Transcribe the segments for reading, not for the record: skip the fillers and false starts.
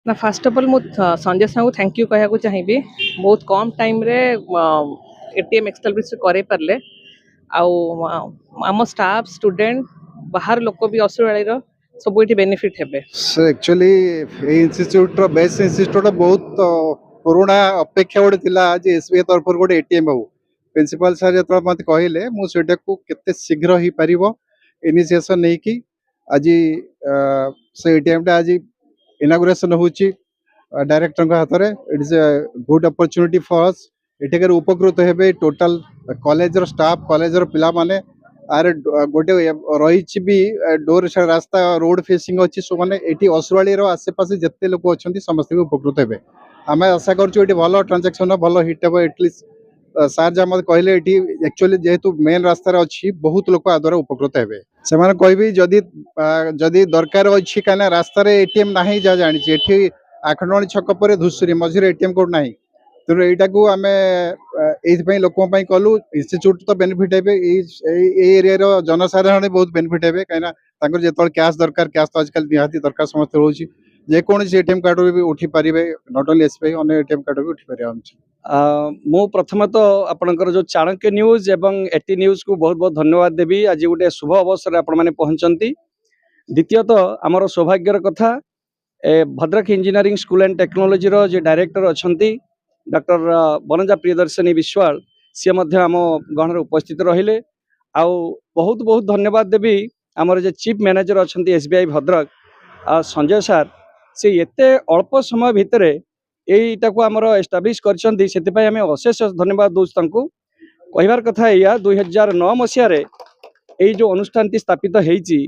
ना fast of all मु Sanjay Sahu thank you कहया चाहिए बहुत कम टाइम रे एटीएम एक्सटेब्लिश करे पारले आम स्टाफ स्टूडेंट बाहर लोक भी असुराली सब ये बेनिफिट हेबे। एक्चुअली इनट्यूट बेस्ट इनट्यूट बहुत पुराणा अपेक्षा गोटे थिला आज एसबीआई तरफ गोटे एटीएम हो प्रिंसिपल सर जो मत कहले मुझे केते शीघ्र हो पार इनिशिएशन नहीं कि आज से एटीएम टा आज इनागुरेशन होची डायरेक्टर हाथ में it is a good opportunity for us एठिकार उपकृत हेबे टोटल कॉलेज रो स्टाफ कॉलेज रो पिला माने आरे गोटे रही भी डोर रास्ता रोड फेसिंग अच्छी सो मैंने ये असुआली आसे पासे जिते लोक अच्छा समस्त उपकृत हे आम आशा करें भल ट्रांजेक्शन भल हिट हे एटलिस्ट सार जहाँ मत कहले एक्चुअली जेहेतु मेन रास्तार अच्छी बहुत लोक आ द्वारा उपकृत हे से कह जदि जदि दरकार अच्छी कहीं रास्तार एटीएम ना जहाँ जानी ये आखंडवाणी छक पर धूसरी मझे एटीएम कोड ना तेणु यहाँ को आम ये लोक कलु इन्यूट तो बेनिफिट हे एरिया जनसाधारण बहुत बेनिफिट हे कहीं जो कैश दरकार कैश तो आजकल निहाती दरकार समस्त रोचे जेकोसी एटीएम कार्ड भी उठी पारे नॉट ओनली एसबीआई अन्य एटीएम कार्ड भी उठी पारे। मु प्रथम तो आपनकर जो चाणक्य न्यूज एवं एटी न्यूज को बहुत बहुत धन्यवाद देवी आज गोटे शुभ अवसर आपण मैंने पहुंचती। द्वितीयत आमर सौभाग्यर कथा Bhadrak engineering school and technology रो जे डायरेक्टर अच्छा डॉक्टर बनजा प्रियदर्शनी विश्वाल सी आम गहन उपस्थित रहिले आउ बहुत बहुत धन्यवाद देवी आमर जे चीफ मैनेजर अच्छा एसबीआई भद्रक संजय सार से एते अल्प समय भितर यहीटा को आमर एस्टाब्लिश करछंती सेतिपय आमे अशेष धन्यवाद दोस्त कहबार कथा या 2009 मसीह यही जो अनुष्ठान स्थापित होती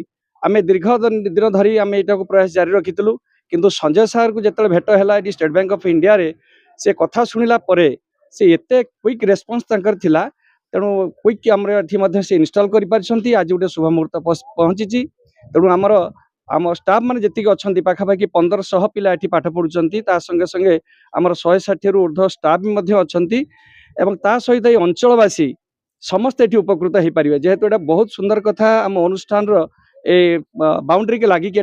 आम दीर्घ दिन धरी आम यहाँ प्रयास जारी रखीलु किंतु संजय सार को जिते भेट है स्टेट बैंक ऑफ इंडिया रे से कथा शुणिला परे से एते क्विक रेस्पॉन्स तंकर थिला तेणु क्विक आम से इनस्टॉल कर आज गोटे शुभ मुहूर्त पहुंची तेणु आम स्टाफ मैंने जी अच्छा पाखापाखि 1500 पिला ये पाठ पढ़ुंट संगे संगे आमर 160 रु ऊर्ध्व स्टाफ भी अच्छा सहित ये अंचलवासी समस्त ये उपकृत हो पारे जेहेतु यहाँ बहुत सुंदर कथा आम अनुष्ठान बाउंड्री के लगिक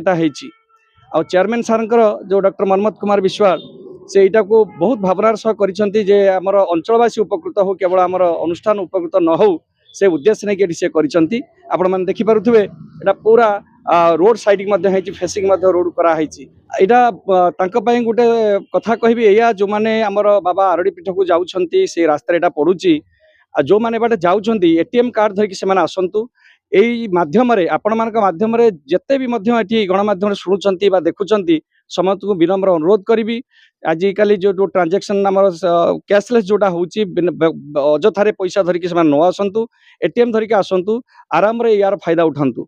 आउ चेयरमैन सार जो डॉक्टर मनमथ कुमार विश्वाल से यहाँ को बहुत भावनार सह कर अंचलवासी उपकृत हो केवल आमर अनुष्ठान उपकृत न हो से उद्देश्य नहीं से आपण मैंने देखिपे यहाँ पूरा रोड साइड फेसिंग रोड कराई यहाँ गोटे कथा कहबी या जो मैंने आमर बाबा आरडी पीठ को जाऊँच से रास्ता यहाँ पड़ुची जो मैंने बाटे जाऊँच एटीएम कार्ड धरिकी से आसतु यही मध्यम आपण माध्यम जिते भी गणमाध्यम शुणुंट देखुंट समस्त को विनम्र अनुरोध करी आजिकल जो ट्रांजेक्शन आम कैशलेस जोटा हूँ अजथारे पैसा धरिकी से न आसतु एटीएम धरिकी आसतु आराम यार फायदा उठातु।